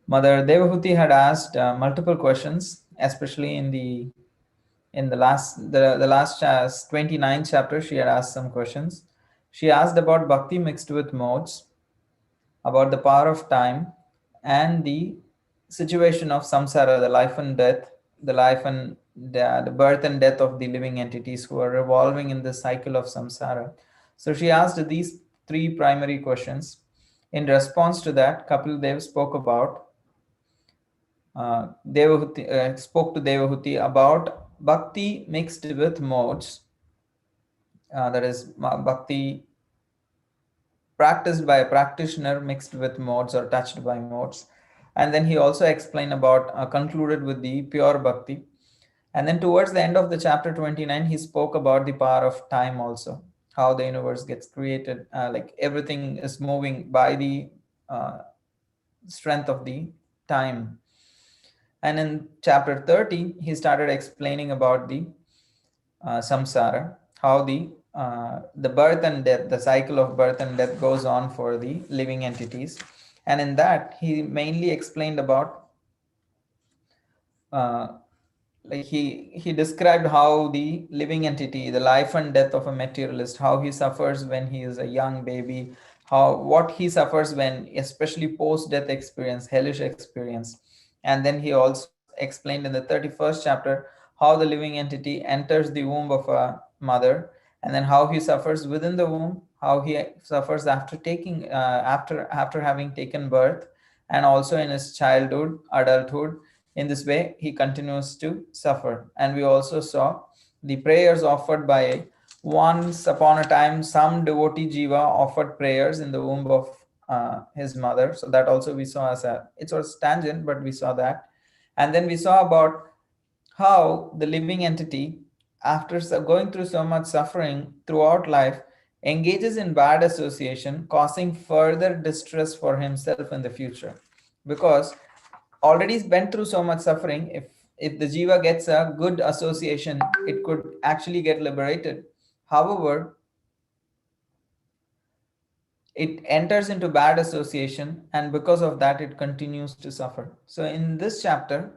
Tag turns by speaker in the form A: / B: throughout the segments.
A: Mother Devahuti had asked multiple questions, especially in the last 29th chapter. She had asked some questions. She asked about bhakti mixed with modes, about the power of time, and the situation of samsara, the life and death, the life and the birth and death of the living entities who are revolving in the cycle of samsara. So she asked these three primary questions. In response to that, Kapil Dev spoke to Devahuti about bhakti mixed with modes, that is, bhakti practiced by a practitioner mixed with modes or touched by modes. And then he also explained about, concluded with the pure bhakti. And then towards the end of the chapter 29, he spoke about the power of time also, how the universe gets created, like everything is moving by the uh, strength of the time. And in chapter 30, he started explaining about the samsara, how the birth and death, the cycle of birth and death goes on for the living entities. And in that, he mainly explained about, uh, like he described how the living entity, the life and death of a materialist, how he suffers when he is a young baby, how what he suffers when, especially post death experience, hellish experience. And then he also explained in the 31st chapter how the living entity enters the womb of a mother, and then how he suffers within the womb, how he suffers after taking after having taken birth, and also in his childhood, adulthood. In this way, he continues to suffer. And we also saw the prayers offered by, once upon a time, some devotee jiva offered prayers in the womb of his mother. So that also we saw as it was tangent, but we saw that. And then we saw about how the living entity, after going through so much suffering throughout life, engages in bad association, causing further distress for himself in the future. Because already went through so much suffering, if the jiva gets a good association, it could actually get liberated. However, it enters into bad association, and because of that it continues to suffer. So in this chapter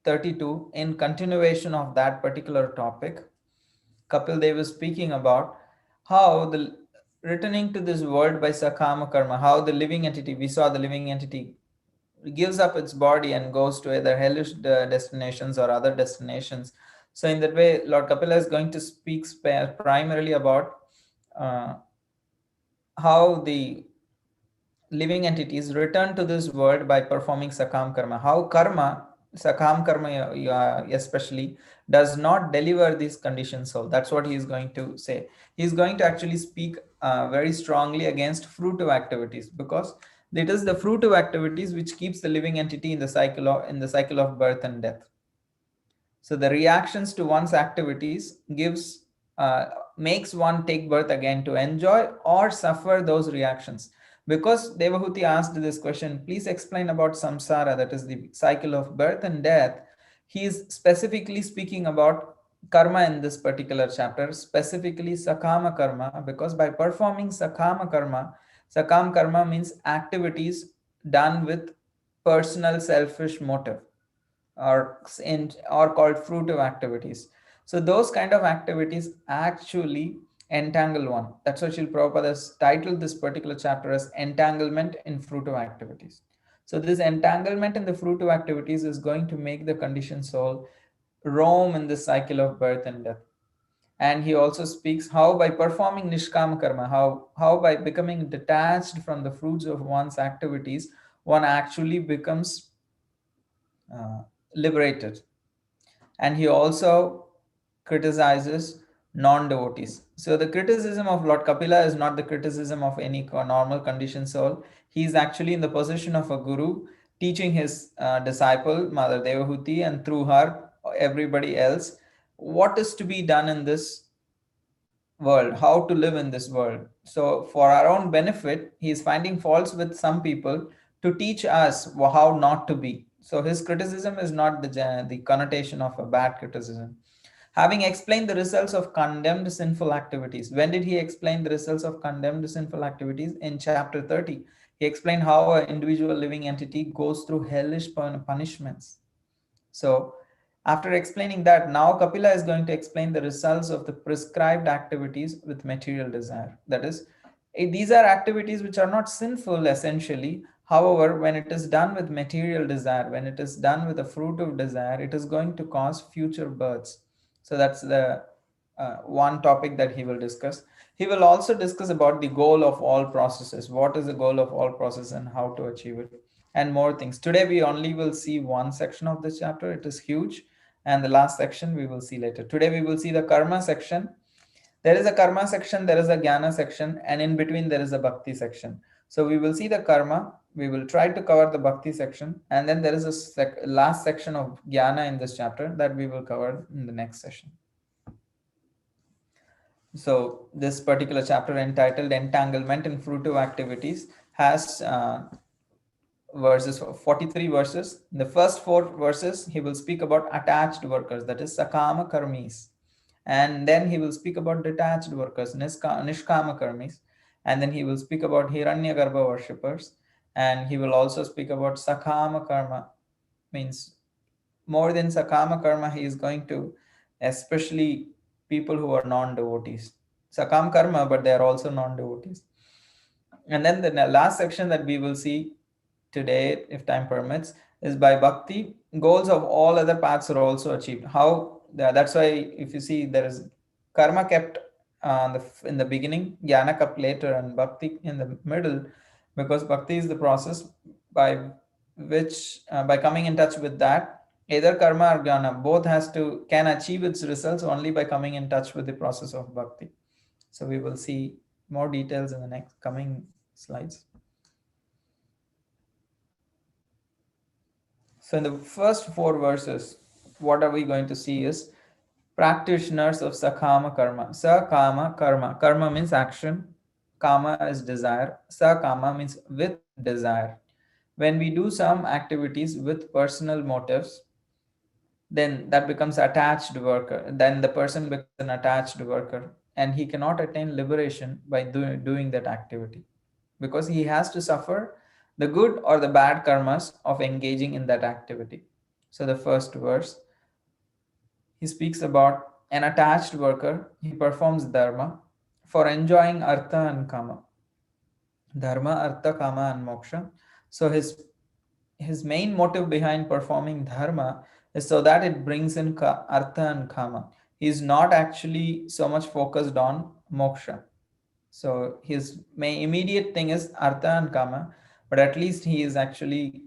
A: 32, in continuation of that particular topic, Kapil Dev is speaking about how the returning to this world by sakama karma, how the living entity, we saw the living entity gives up its body and goes to either hellish destinations or other destinations. So in that way, Lord Kapila is going to speak primarily about uh, how the living entities return to this world by performing sakam karma. How karma, sakam karma especially, does not deliver these conditions soul. That's what he is going to say. He is going to actually speak very strongly against fruitive activities, because it is the fruitive activities which keeps the living entity in the cycle of birth and death. So the reactions to one's activities makes one take birth again to enjoy or suffer those reactions. Because Devahuti asked this question, please explain about samsara, that is the cycle of birth and death. He is specifically speaking about karma in this particular chapter, specifically sakama karma, because by performing sakam karma means activities done with personal selfish motive, or called fruitive activities. So those kind of activities actually entangle one. That's why Srila Prabhupada has titled this particular chapter as Entanglement in Fruitive Activities. So this entanglement in the fruitive activities is going to make the conditioned soul roam in this cycle of birth and death. And he also speaks how by performing nishkama karma, how by becoming detached from the fruits of one's activities, one actually becomes uh, liberated. And he also criticizes non-devotees. So the criticism of Lord Kapila is not the criticism of any normal conditioned soul. He is actually in the position of a guru, teaching his disciple Mother Devahuti, and through her everybody else, what is to be done in this world, how to live in this world. So for our own benefit, he is finding faults with some people to teach us how not to be. So his criticism is not the connotation of a bad criticism. Having explained the results of condemned sinful activities, when did he explain the results of condemned sinful activities? In chapter 30. He explained how an individual living entity goes through hellish punishments. So, after explaining that, now Kapila is going to explain the results of the prescribed activities with material desire. That is, these are activities which are not sinful essentially. However, when it is done with material desire, when it is done with a fruit of desire, it is going to cause future births. So, that's the one topic that he will discuss. He will also discuss about the goal of all processes. What is the goal of all process and how to achieve it, and more things. Today we only will see one section of this chapter. It is huge, and the last section we will see later. Today we will see the karma section. There is a karma section, there is a jnana section, and in between there is a bhakti section. So we will see the karma, we will try to cover the bhakti section, and then there is a last section of jnana in this chapter that we will cover in the next session. So this particular chapter, entitled Entanglement in Fruitive Activities, has verses, 43 verses. In the first 4 verses, he will speak about attached workers, that is sakama karmis. And then he will speak about detached workers, nishkama karmis. And then he will speak about Hiranyakaraba Worshipers. And he will also speak about sakama karma, means more than sakama karma, he is going to, especially people who are non-devotees. Sakam karma, but they are also non-devotees. And then the last section that we will see today, if time permits, is by bhakti. Goals of all other paths are also achieved. How? That's why if you see, there is karma kept in the beginning, jnana kept later, and bhakti in the middle, because bhakti is the process by which, by coming in touch with that, either karma or jnana, both can achieve its results only by coming in touch with the process of bhakti. So we will see more details in the next coming slides. So in the first 4 verses, what are we going to see is practitioners of sakama karma. Sakama karma. Karma means action. Kama is desire. Sakama means with desire. When we do some activities with personal motives, then that becomes attached worker. Then the person becomes an attached worker, and he cannot attain liberation by doing that activity, because he has to suffer the good or the bad karmas of engaging in that activity. So the first verse, he speaks about an attached worker. He performs dharma for enjoying artha and kama. Dharma, artha, kama, and moksha. So his main motive behind performing dharma is so that it brings in artha and kama. He is not actually so much focused on moksha. So his main immediate thing is artha and kama, but at least he is actually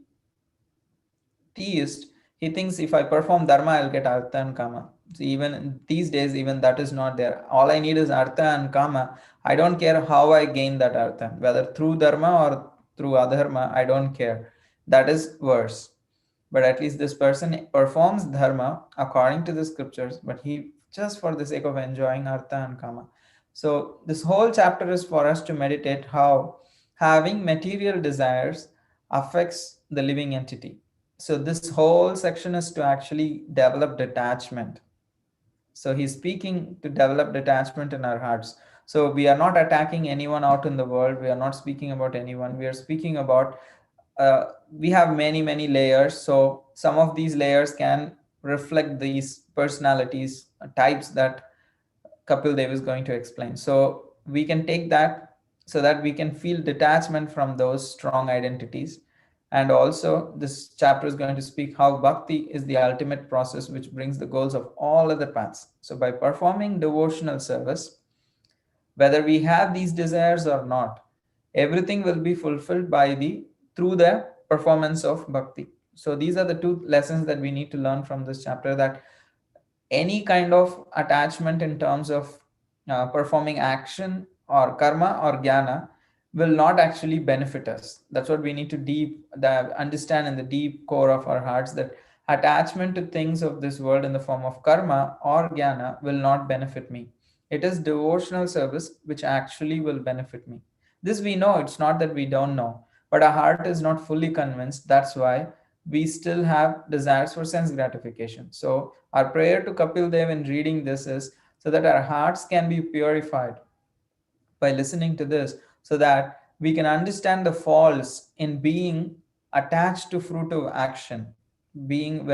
A: theist. He thinks if I perform dharma, I'll get artha and kama. So even these days, even that is not there. All I need is artha and kama. I don't care how I gain that artha, whether through dharma or through adharma, I don't care. That is worse. But at least this person performs dharma according to the scriptures, but he just for the sake of enjoying artha and kama. So this whole chapter is for us to meditate how having material desires affects the living entity. So this whole section is to actually develop detachment. So he's speaking to develop detachment in our hearts. So we are not attacking anyone out in the world. We are not speaking about anyone. We are speaking about, we have many layers. So some of these layers can reflect these personalities, types that Kapil Dev is going to explain. So we can take that so that we can feel detachment from those strong identities. And also, this chapter is going to speak how bhakti is the ultimate process which brings the goals of all other paths. So by performing devotional service, whether we have these desires or not, everything will be fulfilled by through the performance of bhakti. So these are the 2 lessons that we need to learn from this chapter, that any kind of attachment in terms of performing action or karma or jnana will not actually benefit us. That's what we need to understand in the deep core of our hearts, that attachment to things of this world in the form of karma or jnana will not benefit me. It is devotional service which actually will benefit me. This we know, it's not that we don't know, but our heart is not fully convinced. That's why we still have desires for sense gratification. So our prayer to Kapil Dev in reading this is so that our hearts can be purified by listening to this, so that we can understand the faults in being attached to fruitive action, being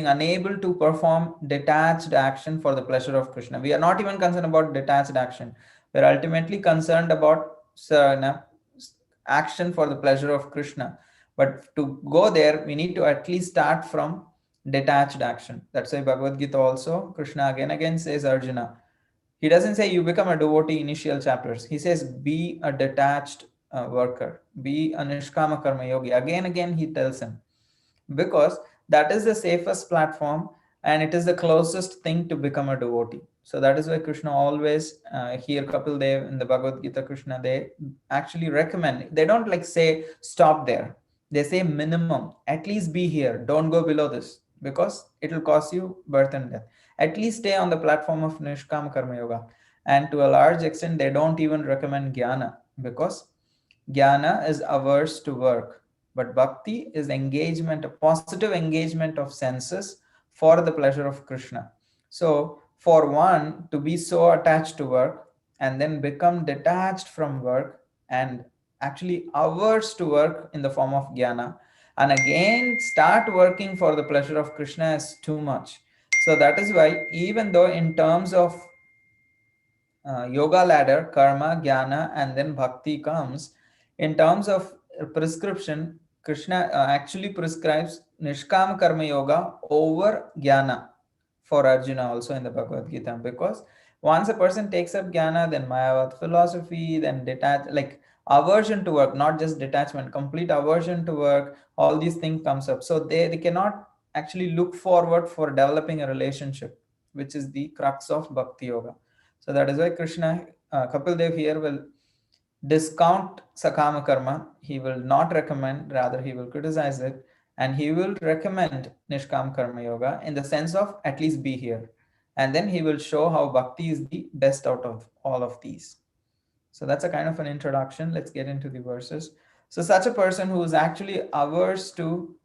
A: unable to perform detached action for the pleasure of Krishna. We are not even concerned about detached action. We are ultimately concerned about action for the pleasure of Krishna. But to go there, we need to at least start from detached action. That's why Bhagavad Gita also, Krishna again says Arjuna. He doesn't say you become a devotee initial chapters. He says be a detached worker, be a nishkama karma yogi. Again, he tells him, because that is the safest platform and it is the closest thing to become a devotee. So that is why Krishna always, here Kapil Dev in the Bhagavad Gita, Krishna, they actually recommend, they don't like say stop there. They say minimum, at least be here, don't go below this, because it will cause you birth and death. At least stay on the platform of Nishkama Karma Yoga. And to a large extent, they don't even recommend Jnana, because Jnana is averse to work, but bhakti is engagement, a positive engagement of senses for the pleasure of Krishna. So, for one to be so attached to work and then become detached from work and actually averse to work in the form of jnana, and again start working for the pleasure of Krishna is too much. So, that is why, even though in terms of yoga ladder, karma, jnana, and then bhakti comes. In terms of prescription, Krishna actually prescribes Nishkam Karma Yoga over jnana for Arjuna also in the Bhagavad Gita, because once a person takes up jnana, then Mayavad philosophy, then detach, like aversion to work, not just detachment, complete aversion to work, all these things comes up. So they cannot actually look forward for developing a relationship, which is the crux of Bhakti Yoga. So that is why Krishna, Kapil Dev here will discount Sakama Karma. He will not recommend, rather he will criticize it, and he will recommend Nishkam Karma Yoga in the sense of at least be here. And then he will show how Bhakti is the best out of all of these. So that's a kind of an introduction. Let's get into the verses. So such a person who is actually averse to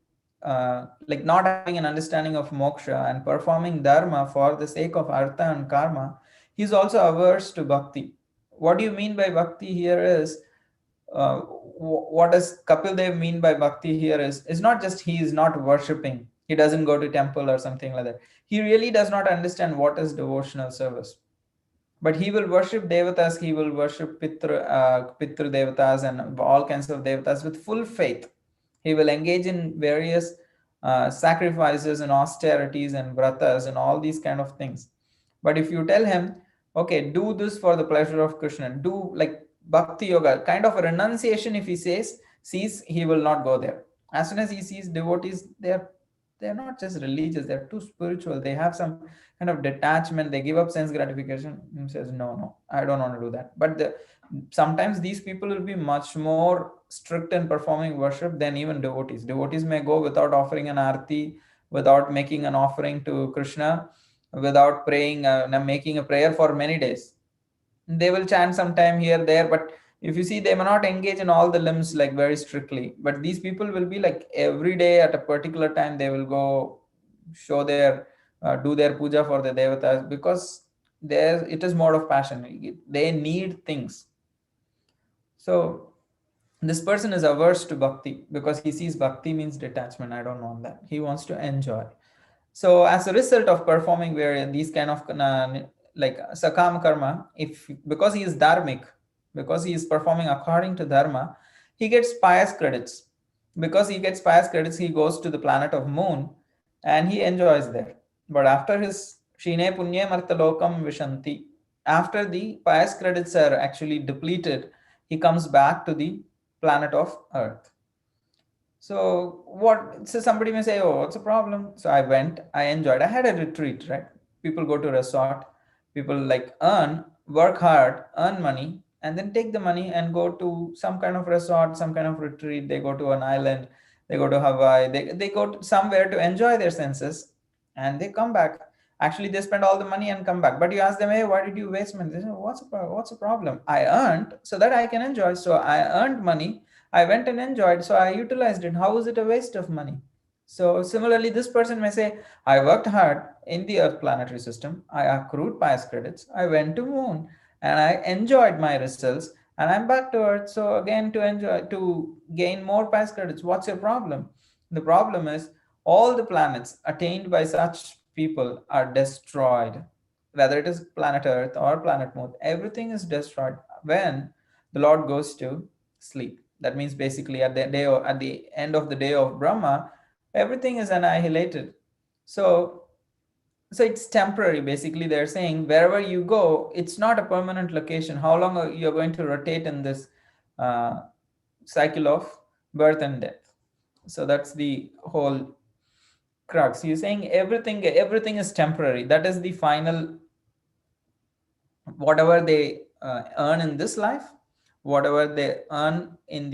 A: like not having an understanding of moksha and performing dharma for the sake of artha and karma, he's also averse to bhakti. What do you mean by bhakti here is, what does Kapil Dev mean by bhakti here is not just he is not worshipping, he doesn't go to temple or something like that. He really does not understand what is devotional service. But he will worship devatas, he will worship Pitru devatas and all kinds of devatas with full faith. He will engage in various sacrifices and austerities and vratas and all these kind of things. But if you tell him, okay, do this for the pleasure of Krishna, do like bhakti yoga, kind of a renunciation, if he sees, he will not go there. As soon as he sees devotees, they're not just religious, they're too spiritual, they have some kind of detachment, they give up sense gratification. He says, no, I don't want to do that. But sometimes these people will be much more strict in performing worship than even devotees. Devotees may go without offering an arti, without making an offering to Krishna, without praying, making a prayer for many days. They will chant sometime here, there, but if you see, they may not engage in all the limbs like very strictly. But these people will be like every day at a particular time, they will go show their, do their puja for the devatas, because there it is mode of passion. They need things. So this person is averse to bhakti because he sees bhakti means detachment. I don't want that. He wants to enjoy. So as a result of performing these kind of like sakam karma, if because he is dharmic, because he is performing according to dharma, he gets pious credits. Because he gets pious credits, he goes to the planet of moon and he enjoys there. But after his shine punye martalokam vishanti, after the pious credits are actually depleted, he comes back to the planet of earth. So what? So somebody may say, "Oh, what's the problem?" So I went, I enjoyed. I had a retreat, right? People go to resort, people like work hard, earn money, and then take the money and go to some kind of resort, some kind of retreat. They go to an island, they go to Hawaii, they go to somewhere to enjoy their senses, and they come back. Actually, they spend all the money and come back. But you ask them, "Hey, why did you waste money?" They say, what's the problem? I earned so that I can enjoy. So I earned money, I went and enjoyed, so I utilized it. How is it a waste of money? So similarly, this person may say, I worked hard in the Earth planetary system, I accrued pious credits, I went to moon, and I enjoyed my results, and I'm back to earth. So again, to enjoy, to gain more past credits. What's your problem? The problem is all the planets attained by such people are destroyed, whether it is planet Earth or planet Moon. Everything is destroyed when the Lord goes to sleep. That means basically at the day or at the end of the day of Brahma, everything is annihilated. So so it's temporary. Basically they're saying wherever you go, it's not a permanent location. How long are you're going to rotate in this uh, cycle of birth and death? So that's the whole crux. You're saying everything is temporary. That is the final. Whatever they earn in this life, whatever they earn in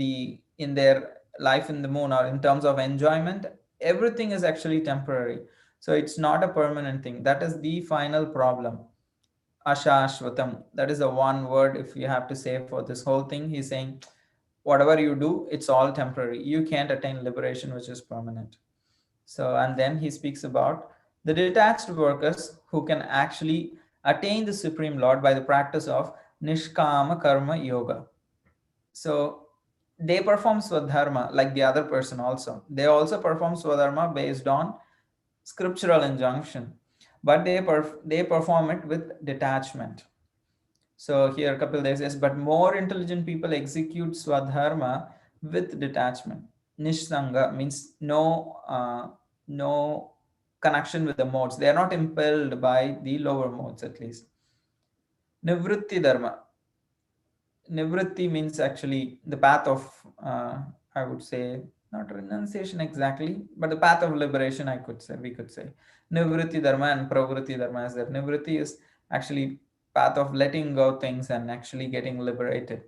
A: their life in the moon, or in terms of enjoyment, everything is actually temporary. So it's not a permanent thing. That is the final problem. Ashashvatam, that is the one word if you have to say for this whole thing. He's saying whatever you do, it's all temporary. You can't attain liberation which is permanent. So, and then he speaks about the detached workers who can actually attain the Supreme Lord by the practice of Nishkama Karma Yoga. So, they perform Swadharma like the other person also. They also perform Swadharma based on scriptural injunction, but they perform it with detachment. So here Kapil Dev says, but more intelligent people execute Swadharma with detachment. Nishsanga means no connection with the modes. They are not impelled by the lower modes at least. Nivritti Dharma. Nivritti means actually the path of, I would say, not renunciation exactly, but the path of liberation, I could say, we could say. Nivritti Dharma and Pravritti Dharma is that. Nivritti is actually path of letting go things and actually getting liberated.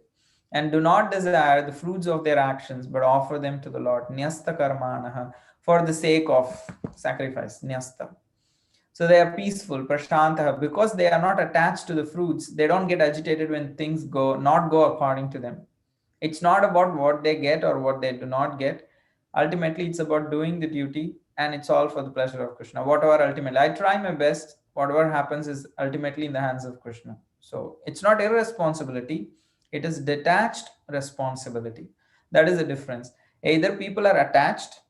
A: And do not desire the fruits of their actions, but offer them to the Lord. Nyasta karmanaha, for the sake of sacrifice. Nyasta. So they are peaceful, prashantah, because they are not attached to the fruits. They don't get agitated when things go according to them. It's not about what they get or what they do not get. Ultimately, it's about doing the duty, and it's all for the pleasure of Krishna. Whatever ultimately, I try my best. Whatever happens is ultimately in the hands of Krishna. So it's not irresponsibility; it is detached responsibility. That is the difference. Either people are attached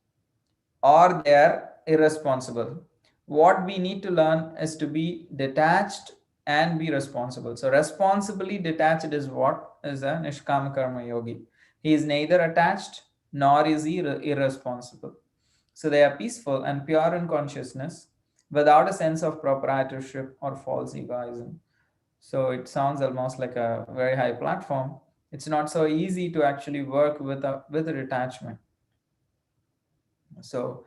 A: or they are irresponsible. What we need to learn is to be detached and be responsible. So responsibly detached is what is a Nishkama Karma Yogi. He is neither attached nor is he irresponsible. So they are peaceful and pure in consciousness without a sense of proprietorship or false egoism. So it sounds almost like a very high platform. It's not so easy to actually work with a detachment. So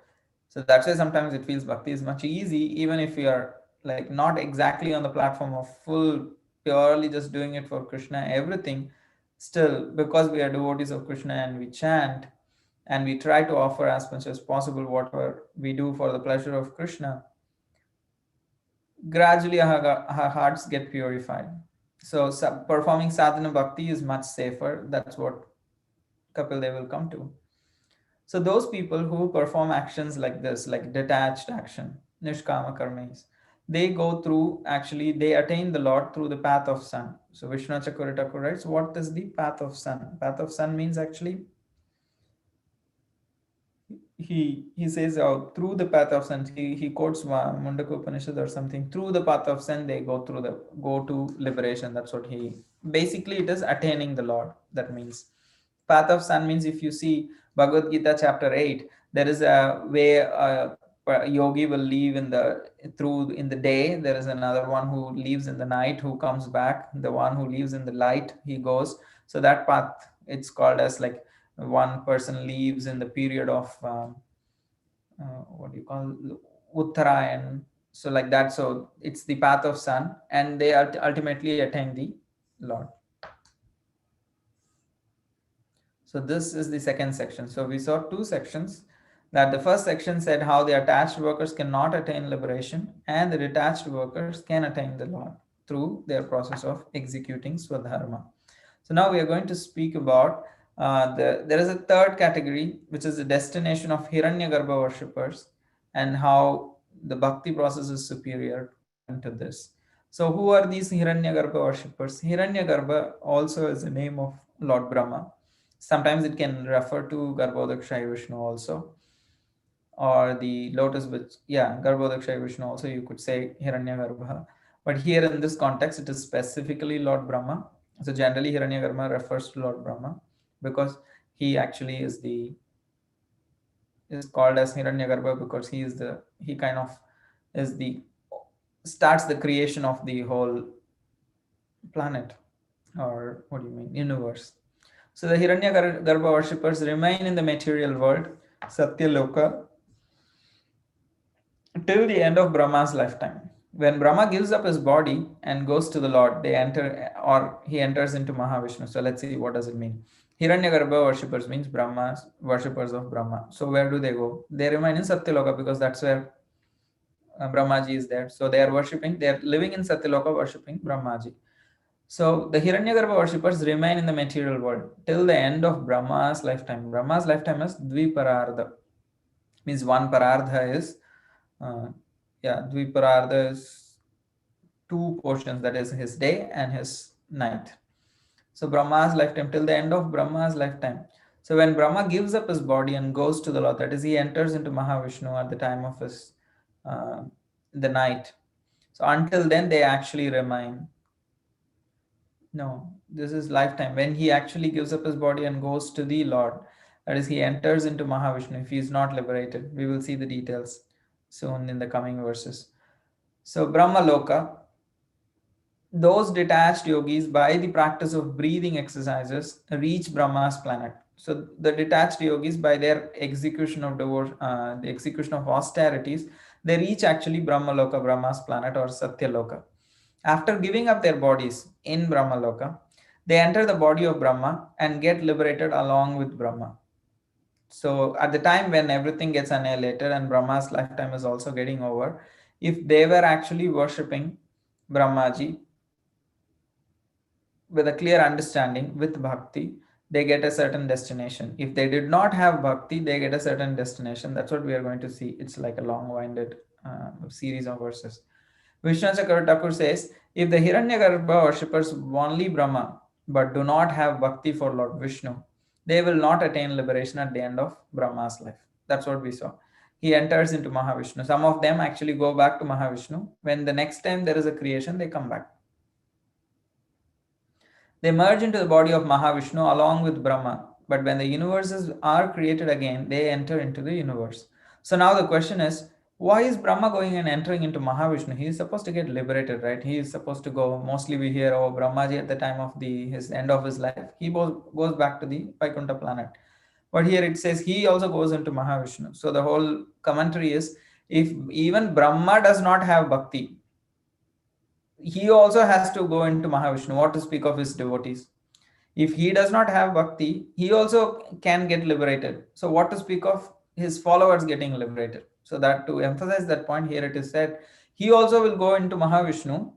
A: so that's why sometimes it feels bhakti is much easy, even if we are like not exactly on the platform of full purely just doing it for Krishna, everything. Still, because we are devotees of Krishna and we chant and we try to offer as much as possible whatever we do for the pleasure of Krishna, gradually our hearts get purified. So performing sadhana bhakti is much safer. That's what Kapil Dev will come to. So those people who perform actions like this, like detached action, nishkama karmis, they go through, actually they attain the Lord through the path of sun. So Vishnu Chakurita writes, what is the path of sun? Path of sun means actually he says through the path of sun. He quotes Mundaka Upanishad or something. Through the path of sun, they go to liberation. That's what he basically it is attaining the Lord. That means path of sun means if you see Bhagavad Gita chapter 8, there is a way a yogi will leave in the day. There is another one who leaves in the night, who comes back. The one who leaves in the light, he goes. So that path, it's called as like one person leaves in the period of what do you call Uttarayan. So like that. So it's the path of sun, and they ultimately attain the Lord. So this is the second section. So we saw two sections. That the first section said how the attached workers cannot attain liberation, and the detached workers can attain the Lord through their process of executing Swadharma. So now we are going to speak about there is a third category, which is the destination of Hiranyakaraba worshippers, and how the bhakti process is superior to this. So who are these Hiranyagarbha worshippers? Hiranyagarbha also is the name of Lord Brahma. Sometimes it can refer to Garbhodakshaya Vishnu also, or the lotus which, yeah, Garbhodakshaya Vishnu also, you could say Hiranyagarbha. But here in this context, it is specifically Lord Brahma. So generally Hiranyagarbha refers to Lord Brahma because he actually is called as Hiranyagarbha because he kind of is the starts the creation of the whole planet, or what do you mean, universe. So the Hiranyagarbha worshippers remain in the material world, Satyaloka, till the end of Brahma's lifetime. When Brahma gives up his body and goes to the Lord, they enter, or he enters into Mahavishnu. So let's see, what does it mean? Hiranyagarbha worshippers means Brahma's worshippers of Brahma. So where do they go? They remain in Satyaloka because that's where Brahmaji is there. So they are worshipping, they are living in Satyaloka worshipping Brahmaji. So the Hiranyagarbha worshippers remain in the material world till the end of Brahma's lifetime. Brahma's lifetime is Dviparardha, means one Parardha is, uh, Dviparardha is two portions, that is his day and his night. So Brahma's lifetime, till the end of Brahma's lifetime. So when Brahma gives up his body and goes to the Lord, that is, he enters into Mahavishnu at the time of his uh, the night. So until then, they actually remain. No, this is lifetime. When he actually gives up his body and goes to the Lord, that is, he enters into Mahavishnu. If he is not liberated, we will see the details soon in the coming verses. So Brahma Loka, those detached yogis, by the practice of breathing exercises, reach Brahma's planet. So the detached yogis, by their execution of the execution of austerities, they reach actually Brahma Loka, Brahma's planet, or Satya Loka. After giving up their bodies in Brahma Loka, they enter the body of Brahma and get liberated along with Brahma. So at the time when everything gets annihilated and Brahma's lifetime is also getting over, if they were actually worshipping Brahmaji with a clear understanding with bhakti, they get a certain destination. If they did not have bhakti, they get a certain destination. That's what we are going to see. It's like a long-winded series of verses. Vishnu Thakur says, if the Hiranyagarbha worshippers only Brahma but do not have bhakti for Lord Vishnu, they will not attain liberation at the end of Brahma's life. That's what we saw. He enters into Mahavishnu. Some of them actually go back to Mahavishnu. When the next time there is a creation, they come back. They merge into the body of Mahavishnu along with Brahma. But when the universes are created again, they enter into the universe. So now the question is, why is Brahma going and entering into Mahavishnu? He is supposed to get liberated, right? He is supposed to go. Mostly we hear, oh, Brahmaji at the time of his end of his life, he goes back to the Vaikuntha planet. But here it says he also goes into Mahavishnu. So the whole commentary is, if even Brahma does not have bhakti, he also has to go into Mahavishnu. What to speak of his devotees? If he does not have bhakti, he also can get liberated. So what to speak of his followers getting liberated? So that, to emphasize that point, here it is said, he also will go into Mahavishnu,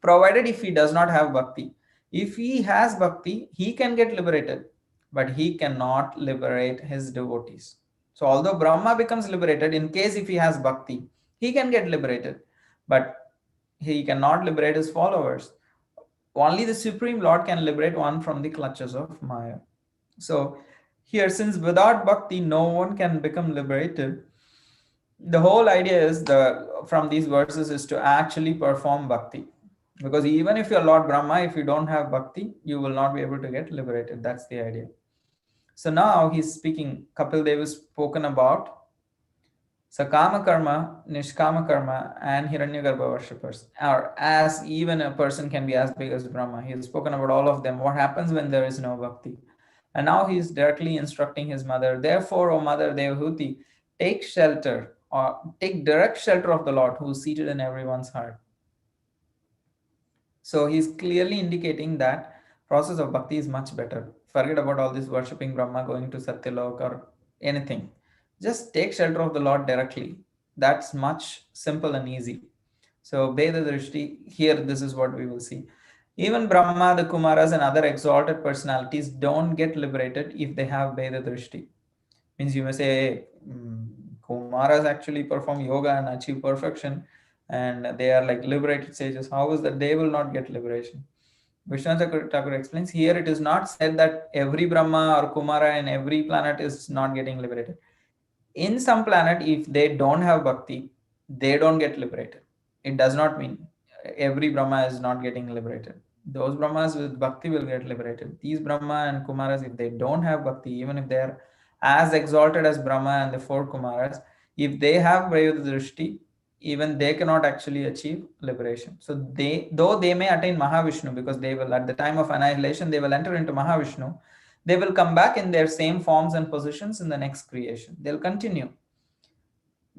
A: provided if he does not have bhakti. If he has bhakti, he can get liberated, but he cannot liberate his devotees. So although Brahma becomes liberated, in case if he has bhakti, he can get liberated, but he cannot liberate his followers. Only the Supreme Lord can liberate one from the clutches of Maya. So here, since without bhakti no one can become liberated, the whole idea is from these verses is to actually perform bhakti. Because even if you're Lord Brahma, if you don't have bhakti, you will not be able to get liberated. That's the idea. So now he's speaking, Kapil Dev has spoken about Sakama karma, Nishkama karma, and Hiranyagarbha worshippers. Or as even a person can be as big as Brahma. He has spoken about all of them. What happens when there is no bhakti? And now he is directly instructing his mother. Therefore, O mother Devahuti, take shelter or take direct shelter of the Lord who is seated in everyone's heart. So he's clearly indicating that process of bhakti is much better. Forget about all this worshipping Brahma, going to Satyalok or anything. Just take shelter of the Lord directly. That's much simple and easy. So Veda Drishti, here this is what we will see. Even Brahma, the Kumaras and other exalted personalities don't get liberated if they have Veda Drishti. Means you may say, Kumaras actually perform yoga and achieve perfection, and they are like liberated sages. How is that they will not get liberation? Vishwanath Thakur explains here it is not said that every Brahma or Kumara in every planet is not getting liberated. In some planet, if they don't have bhakti, they don't get liberated. It does not mean every Brahma is not getting liberated. Those Brahmas with bhakti will get liberated. These Brahma and Kumaras, if they don't have bhakti, even if they are as exalted as Brahma and the four Kumaras, if they have Brayud Drishti, even they cannot actually achieve liberation. So though they may attain Mahavishnu, because they will, at the time of annihilation, they will enter into Mahavishnu, they will come back in their same forms and positions in the next creation. They'll continue.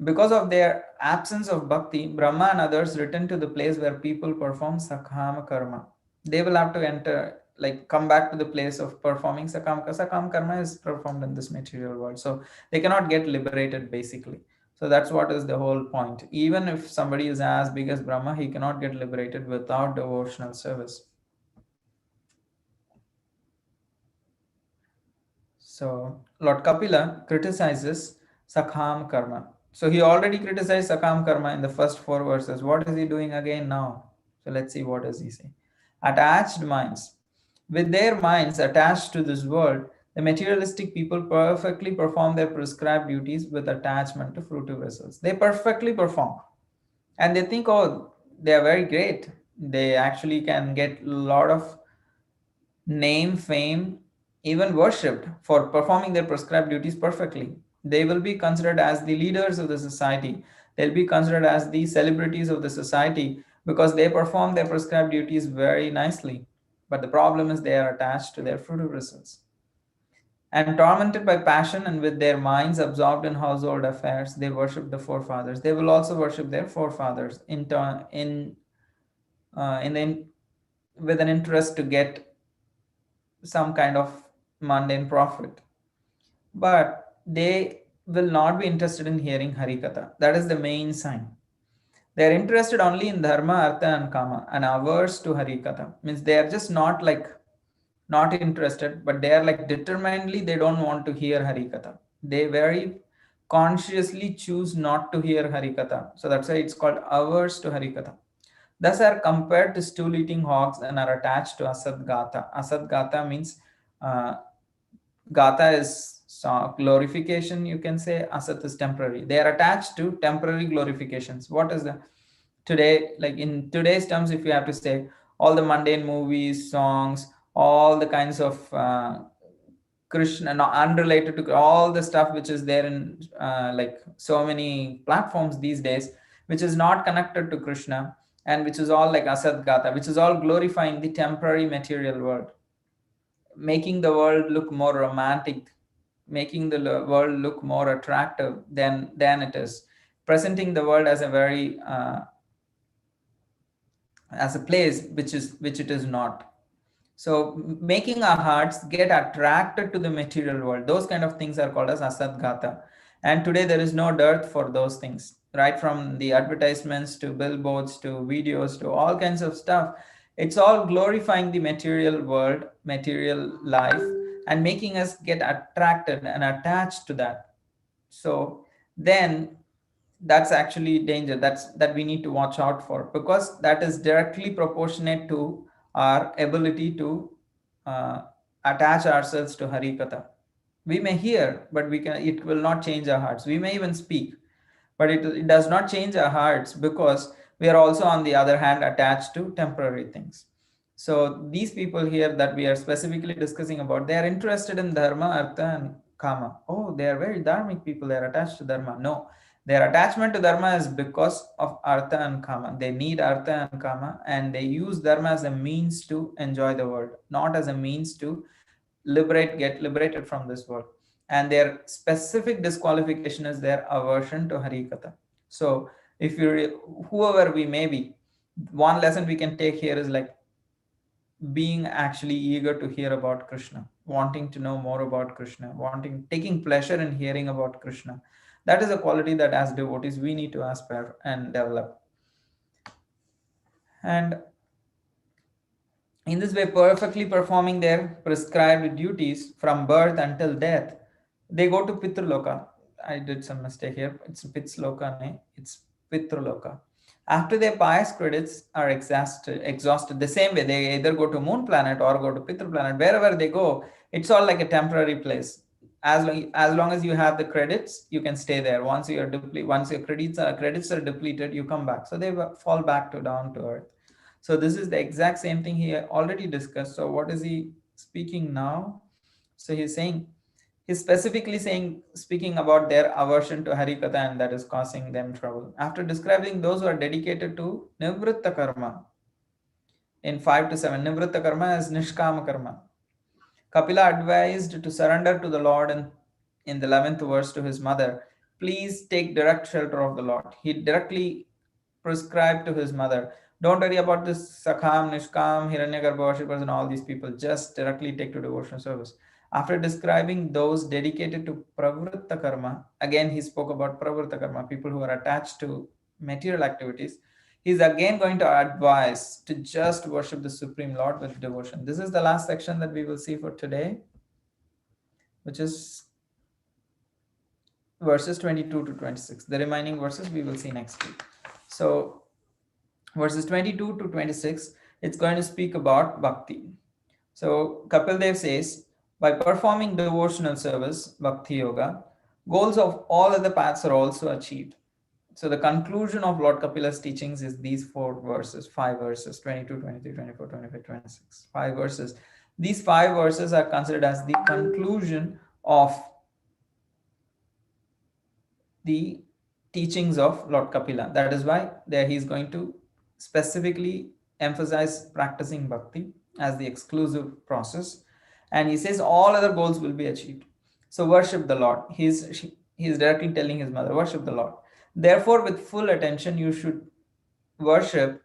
A: Because of their absence of bhakti, Brahma and others return to the place where people perform sakhama karma. They will have to enter, like come back to the place of performing sakam karma is performed in this material world. So they cannot get liberated basically. So that's what is the whole point. Even if somebody is as big as Brahma, he cannot get liberated without devotional service. So Lord Kapila criticizes Sakham karma. So he already criticized Sakham karma in the first four verses. What is he doing again now? So let's see what does he say. Attached minds. With their minds attached to this world, the materialistic people perfectly perform their prescribed duties with attachment to fruitive results. They perfectly perform. And they think, oh, they are very great. They actually can get a lot of name, fame, even worshipped for performing their prescribed duties perfectly. They will be considered as the leaders of the society. They'll be considered as the celebrities of the society because they perform their prescribed duties very nicely. But the problem is they are attached to their fruitive results. And tormented by passion and with their minds absorbed in household affairs, they worship the forefathers. They will also worship their forefathers in turn, with an interest to get some kind of mundane profit. But they will not be interested in hearing Harikatha. That is the main sign. They are interested only in Dharma, Artha, and Kama and averse to Harikatha. Means they are just not interested, but they are like determinedly they don't want to hear Harikatha. They very consciously choose not to hear Harikatha. So that's why it's called averse to Harikatha. Thus are compared to stool-eating hogs and are attached to Asadgata. Asadgata means uh, Gata is glorification, you can say. Asat is temporary. They are attached to temporary glorifications. What is the today, like in today's terms, if you have to say, all the mundane movies, songs, all the kinds of Krishna, no, unrelated to all the stuff which is there in like so many platforms these days, which is not connected to Krishna and which is all like Asad Gata, which is all glorifying the temporary material world, making the world look more romantic, making the world look more attractive than it is, presenting the world as a very as a place which it is not. So making our hearts get attracted to the material world, those kind of things are called as asadgata. And today there is no dearth for those things, right? From the advertisements to billboards to videos to all kinds of stuff. It's all glorifying the material world, material life, and making us get attracted and attached to that. So then that's actually danger that we need to watch out for, because that is directly proportionate to our ability to uh, attach ourselves to Harikatha. We may hear, but it will not change our hearts. We may even speak, but it does not change our hearts, because we are also on the other hand attached to temporary things. So these people here that we are specifically discussing about, they are interested in dharma, artha, and kama. Oh, they are very dharmic people, they are attached to dharma. No, their attachment to dharma is because of artha and kama. They need artha and kama, and they use dharma as a means to enjoy the world, not as a means to get liberated from this world. And their specific disqualification is their aversion to Harikatha. So if whoever we may be, one lesson we can take here is like being actually eager to hear about Krishna, wanting to know more about Krishna, taking pleasure in hearing about Krishna. That is a quality that as devotees we need to aspire and develop. And in this way, perfectly performing their prescribed duties from birth until death, they go to Pitrloka. I did some mistake here. It's Pitrloka, it's Pitrloka. After their pious credits are exhausted, the same way they either go to moon planet or go to Pitr planet. Wherever they go, it's all like a temporary place. As long as you have the credits, you can stay there. Once your credits are depleted, you come back. So they fall back to down to earth. So this is the exact same thing he already discussed. So what is he speaking now? So he's specifically speaking about their aversion to Harikatha and that is causing them trouble. After describing those who are dedicated to Nivritta Karma in 5 to 7, Nivritta Karma is Nishkama Karma. Kapila advised to surrender to the Lord in the 11th verse to his mother. Please take direct shelter of the Lord. He directly prescribed to his mother. Don't worry about this Sakham, Nishkam, Hiranyakaraba Worshipers, and all these people. Just directly take to devotional service. After describing those dedicated to Pravritta Karma, again he spoke about Pravritta Karma, people who are attached to material activities. He's again going to advise to just worship the Supreme Lord with devotion. This is the last section that we will see for today, which is verses 22 to 26. The remaining verses we will see next week. So, verses 22 to 26, it's going to speak about Bhakti. So, Kapil Dev says, by performing devotional service, Bhakti Yoga, goals of all other paths are also achieved. So the conclusion of Lord Kapila's teachings is these 5 verses, 22, 23, 24, 25, 26. 5 verses. These 5 verses are considered as the conclusion of the teachings of Lord Kapila. That is why there he is going to specifically emphasize practicing bhakti as the exclusive process. And he says all other goals will be achieved. So worship the Lord. He's directly telling his mother, worship the Lord. Therefore, with full attention, you should worship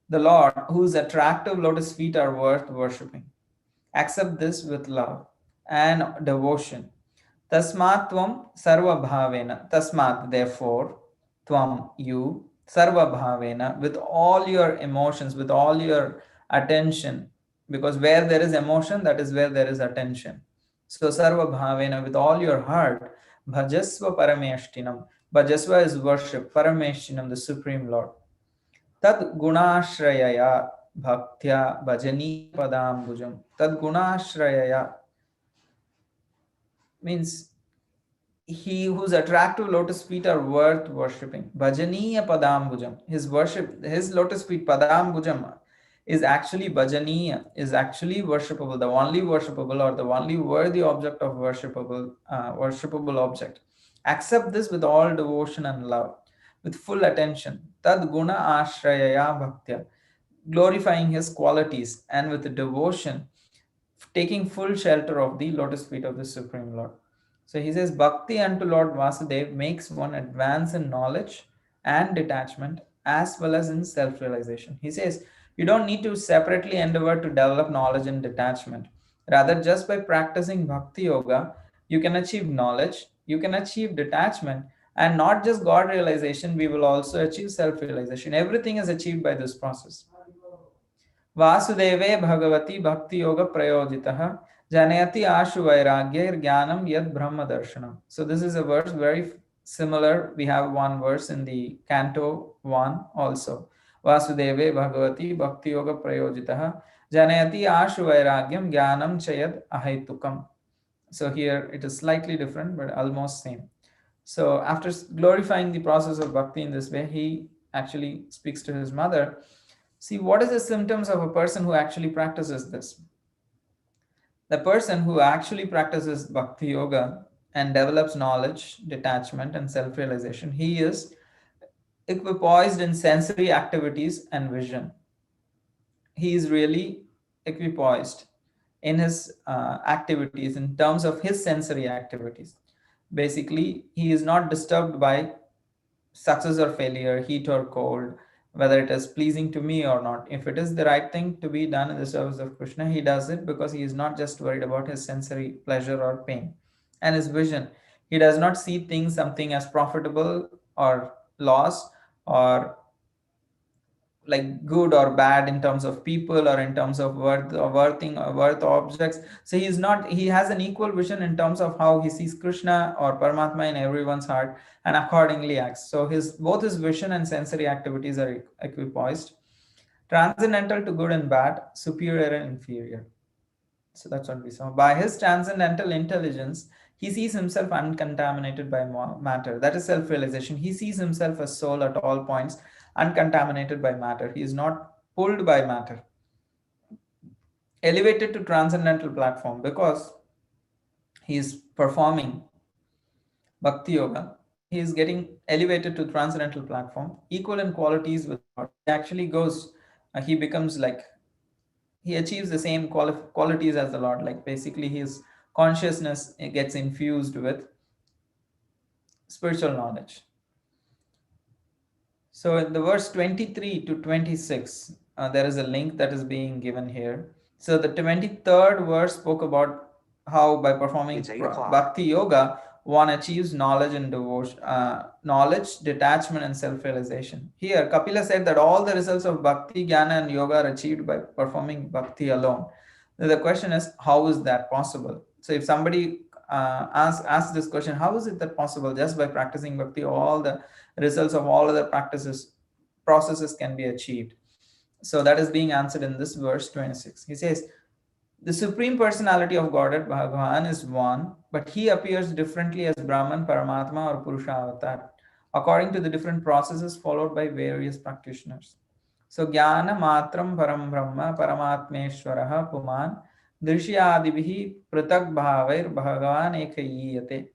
A: the Lord, whose attractive lotus feet are worth worshipping. Accept this with love and devotion. Tasmat tvam sarva bhavena. Tasmat, therefore, tvam, you, sarva bhavena, with all your emotions, with all your attention. Because where there is emotion, that is where there is attention. So, sarva bhavena, with all your heart, bhajasva parameshtinam. Bhajasva is worship, parameshtinam, the Supreme Lord. Tad gunashrayaya bhaktya bhajani padambujam. Tad gunashrayaya means he whose attractive lotus feet are worth worshipping. Bhajaniya padambujam. His worship, his lotus feet, padambujam, is actually bhajaniya, is actually worshipable, the only worshipable or the only worthy object of worshipable object. Accept this with all devotion and love, with full attention. Tad guna ashrayaya bhaktya, glorifying his qualities and with devotion, taking full shelter of the lotus feet of the Supreme Lord. So he says, Bhakti unto Lord Vasudev makes one advance in knowledge and detachment as well as in self realization. He says, you don't need to separately endeavor to develop knowledge and detachment. Rather, just by practicing Bhakti Yoga, you can achieve knowledge, you can achieve detachment, and not just God realization, we will also achieve self realization. Everything is achieved by this process. वासुदेवे Bhagwati भक्ति योग प्रयोजितः जनयति आशु वैराग्य ज्ञानम यद ब्रह्म दर्शनम. So this is a verse very similar. We have one verse in the Canto 1 also. वासुदेवे Bhagwati भक्ति योग प्रयोजितः जनयति आशु वैराग्यम ज्ञानम चयद अहेतुकम. So here it is slightly different but almost same. So after glorifying the process of bhakti in this way, he actually speaks to his mother. See, what is the symptoms of a person who actually practices this? The person who actually practices bhakti yoga and develops knowledge, detachment, and self-realization, he is equipoised in sensory activities and vision. He is really equipoised in his activities in terms of his sensory activities. Basically, he is not disturbed by success or failure, heat or cold, whether it is pleasing to me or not. If it is the right thing to be done in the service of Krishna, he does it because he is not just worried about his sensory pleasure or pain. And his vision, he does not see something as profitable or loss or like good or bad in terms of people or in terms of worth or worth objects. So he's not, he has an equal vision in terms of how he sees Krishna or Paramatma in everyone's heart and accordingly acts. So his both his vision and sensory activities are equipoised, transcendental to good and bad, superior and inferior. So that's what we saw. By his transcendental intelligence, he sees himself uncontaminated by matter. That is self realization. He sees himself as soul at all points, uncontaminated by matter. He is not pulled by matter. Elevated to transcendental platform because he is performing Bhakti Yoga. He is getting elevated to transcendental platform, equal in qualities with God. He actually goes, he becomes like, he achieves the same qualities as the Lord. Like basically his consciousness gets infused with spiritual knowledge. So in the verse 23 to 26, there is a link that is being given here. So the 23rd verse spoke about how by performing Bhakti Yoga, one achieves knowledge and devotion, knowledge, detachment, and self-realization. Here, Kapila said that all the results of Bhakti, Jnana, and Yoga are achieved by performing Bhakti alone. Now, the question is, how is that possible? So if somebody asks this question, how is it that possible? Just by practicing Bhakti, all the results of all other processes can be achieved. So that is being answered in this verse 26. He says, the Supreme Personality of Godhead, Bhagavan, is one, but he appears differently as Brahman, Paramatma, or Purusha Avatar, according to the different processes followed by various practitioners. So, Jnana Matram Param Brahma, Paramatmeshwaraha Puman, Drishyadibihi Pratag Bhavair Bhagavan Ekayiyate.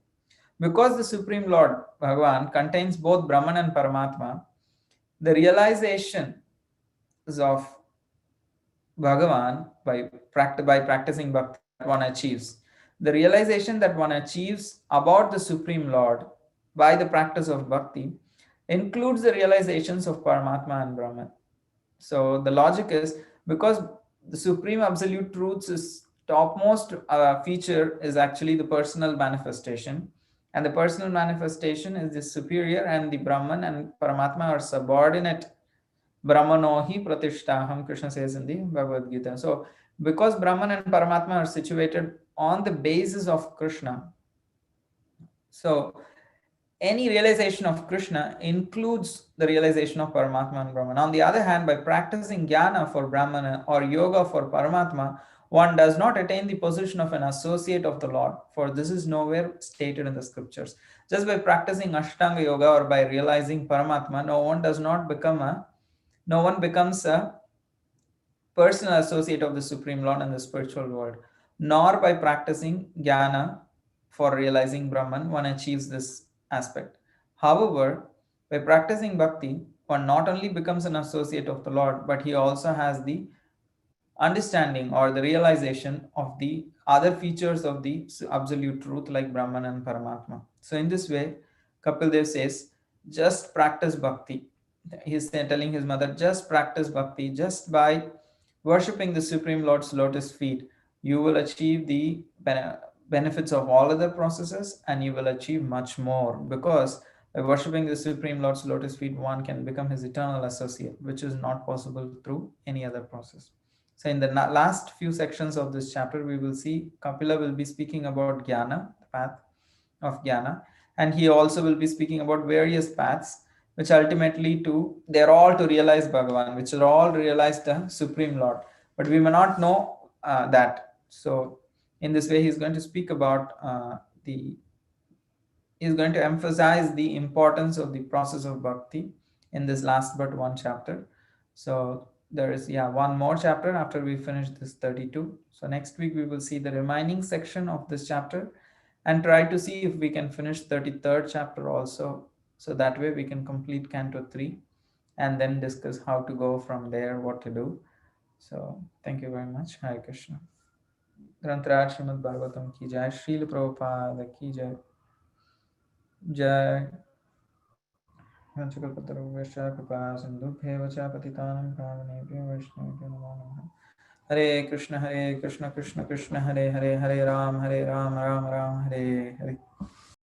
A: Because the Supreme Lord, Bhagavan, contains both Brahman and Paramatma, the realization of Bhagavan by practicing bhakti that one achieves. The realization that one achieves about the Supreme Lord by the practice of bhakti includes the realizations of Paramatma and Brahman. So the logic is, because the Supreme Absolute Truth's is topmost feature is actually the personal manifestation, and the personal manifestation is the superior, and the Brahman and Paramatma are subordinate. Brahmanohi pratishtaham, Krishna says in the Bhagavad Gita. So, because Brahman and Paramatma are situated on the basis of Krishna, so any realization of Krishna includes the realization of Paramatma and Brahman. On the other hand, by practicing jnana for Brahman or yoga for Paramatma, one does not attain the position of an associate of the Lord, for this is nowhere stated in the scriptures. Just by practicing Ashtanga Yoga or by realizing Paramatma, no one becomes a personal associate of the Supreme Lord in the spiritual world, nor by practicing jnana for realizing Brahman, one achieves this aspect. However, by practicing bhakti, one not only becomes an associate of the Lord, but he also has the understanding or the realization of the other features of the absolute truth like Brahman and Paramatma. So, in this way, Kapil Dev says, just practice bhakti. He's telling his mother, just practice bhakti. Just by worshipping the Supreme Lord's lotus feet, you will achieve the benefits of all other processes, and you will achieve much more, because by worshipping the Supreme Lord's lotus feet, one can become his eternal associate, which is not possible through any other process. So in the last few sections of this chapter, we will see Kapila will be speaking about Jnana, the path of Jnana, and he also will be speaking about various paths, which ultimately they're all to realize Bhagavan, which are all realize the Supreme Lord. But we may not know that. So in this way, he's going to speak about he's going to emphasize the importance of the process of bhakti in this last but one chapter. So there is one more chapter after we finish this 32. So next week we will see the remaining section of this chapter and try to see if we can finish 33rd chapter also. So that way we can complete Canto 3 and then discuss how to go from there, what to do. So thank you very much. Hare Krishna. Grantaraj Srimad Bhagavatam ki jai, Srila Prabhupada ki jai. Jai Vanchakapataravesha Kripa Sindhubheva cha Patitanam Pavanebhyo Vaishnavibhyo Namo Namaha. Hare Krishna Krishna Krishna Hare Hare, Hare Ram Ram Ram Hare Hare.